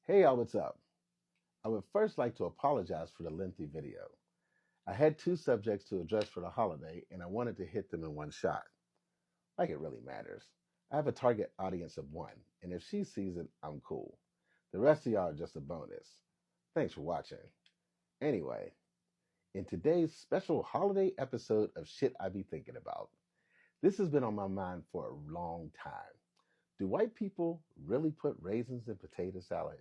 Hey y'all, what's up? I would first like to apologize for the lengthy video. I had two subjects to address for the holiday and I wanted to hit them in one shot. Like it really matters. I have a target audience of one, and if she sees it, I'm cool. The rest of y'all are just a bonus. Thanks for watching. Anyway, in today's special holiday episode of Shit I Be Thinking About, this has been on my mind for a long time. Do white people really put raisins in potato salad?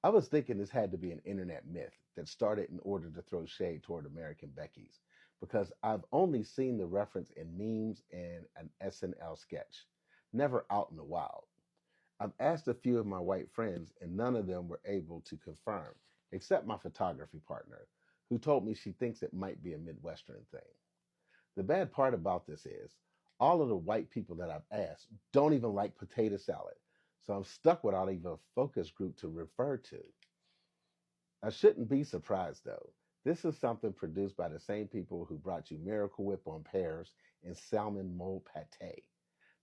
I was thinking this had to be an internet myth that started in order to throw shade toward American Beckies, because I've only seen the reference in memes and an SNL sketch, never out in the wild. I've asked a few of my white friends, and none of them were able to confirm, except my photography partner, who told me she thinks it might be a Midwestern thing. The bad part about this is, all of the white people that I've asked don't even like potato salad, so I'm stuck without even a focus group to refer to. I shouldn't be surprised though. This is something produced by the same people who brought you Miracle Whip on pears and salmon mole pate,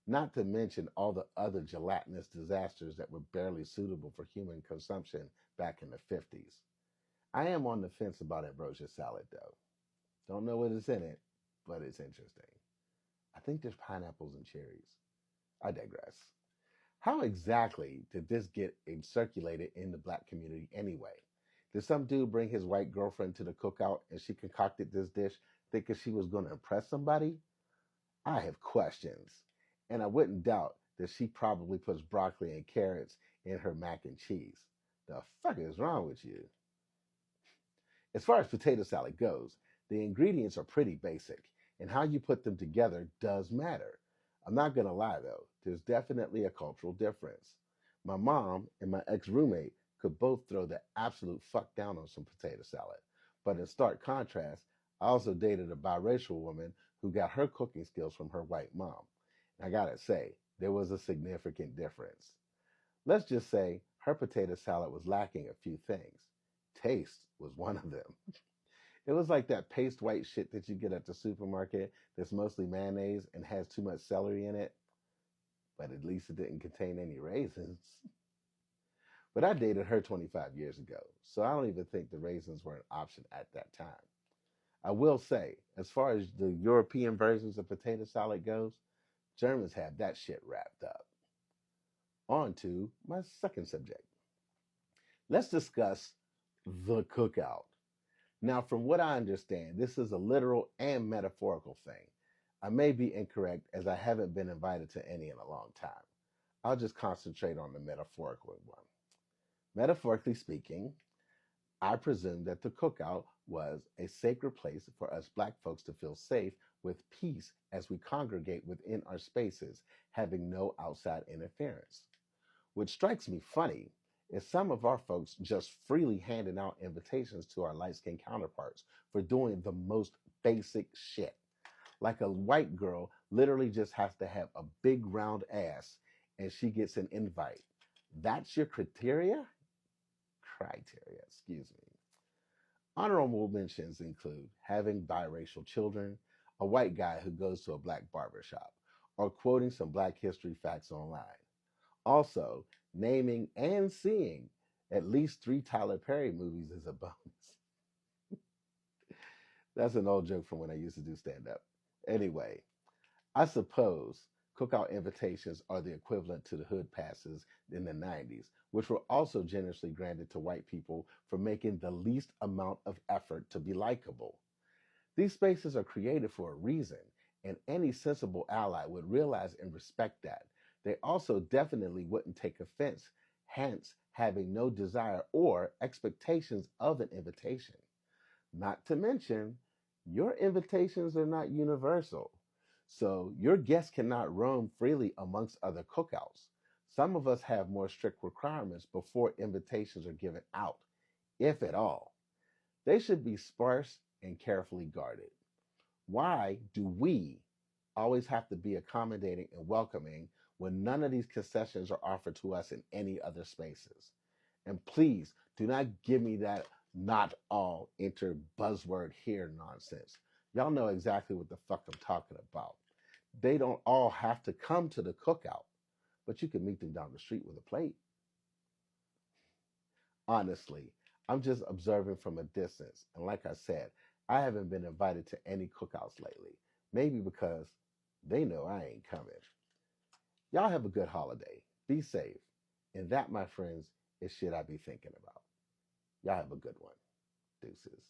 not to mention all the other gelatinous disasters that were barely suitable for human consumption back in the 50s. I am on the fence about ambrosia salad though. Don't know what is in it, but it's interesting. I think there's pineapples and cherries. I digress. How exactly did this get circulated in the black community anyway? Did some dude bring his white girlfriend to the cookout and she concocted this dish thinking she was going to impress somebody? I have questions. And I wouldn't doubt that she probably puts broccoli and carrots in her mac and cheese. The fuck is wrong with you? As far as potato salad goes, the ingredients are pretty basic, and how you put them together does matter. I'm not going to lie though, there's definitely a cultural difference. My mom and my ex roommate could both throw the absolute fuck down on some potato salad. But in stark contrast, I also dated a biracial woman who got her cooking skills from her white mom. And I gotta say, there was a significant difference. Let's just say her potato salad was lacking a few things. Taste was one of them. It was like that paste white shit that you get at the supermarket that's mostly mayonnaise and has too much celery in it, but at least it didn't contain any raisins. But I dated her 25 years ago, so I don't even think the raisins were an option at that time. I will say, as far as the European versions of potato salad goes, Germans have that shit wrapped up. On to my second subject. Let's discuss the cookout. Now, from what I understand, this is a literal and metaphorical thing. I may be incorrect as I haven't been invited to any in a long time. I'll just concentrate on the metaphorical one. Metaphorically speaking, I presume that the cookout was a sacred place for us black folks to feel safe with peace as we congregate within our spaces, having no outside interference. What strikes me funny is some of our folks just freely handing out invitations to our light-skinned counterparts for doing the most basic shit. Like a white girl literally just has to have a big round ass and she gets an invite. That's your criteria? Criteria, excuse me. Honorable mentions include having biracial children, a white guy who goes to a black barbershop, or quoting some black history facts online. Also, naming and seeing at least 3 Tyler Perry movies is a bonus. That's an old joke from when I used to do stand up. Anyway, I suppose cookout invitations are the equivalent to the hood passes in the 90s, which were also generously granted to white people for making the least amount of effort to be likable. These spaces are created for a reason, and any sensible ally would realize and respect that. They also definitely wouldn't take offense, hence having no desire or expectations of an invitation. Not to mention, your invitations are not universal. So your guests cannot roam freely amongst other cookouts. Some of us have more strict requirements before invitations are given out, if at all. They should be sparse and carefully guarded. Why do we always have to be accommodating and welcoming when none of these concessions are offered to us in any other spaces? And please do not give me that not all enter buzzword here nonsense. Y'all know exactly what the fuck I'm talking about. They don't all have to come to the cookout, but you can meet them down the street with a plate. Honestly, I'm just observing from a distance. And like I said, I haven't been invited to any cookouts lately. Maybe because they know I ain't coming. Y'all have a good holiday. Be safe. And that, my friends, is shit I be thinking about. Y'all have a good one. Deuces.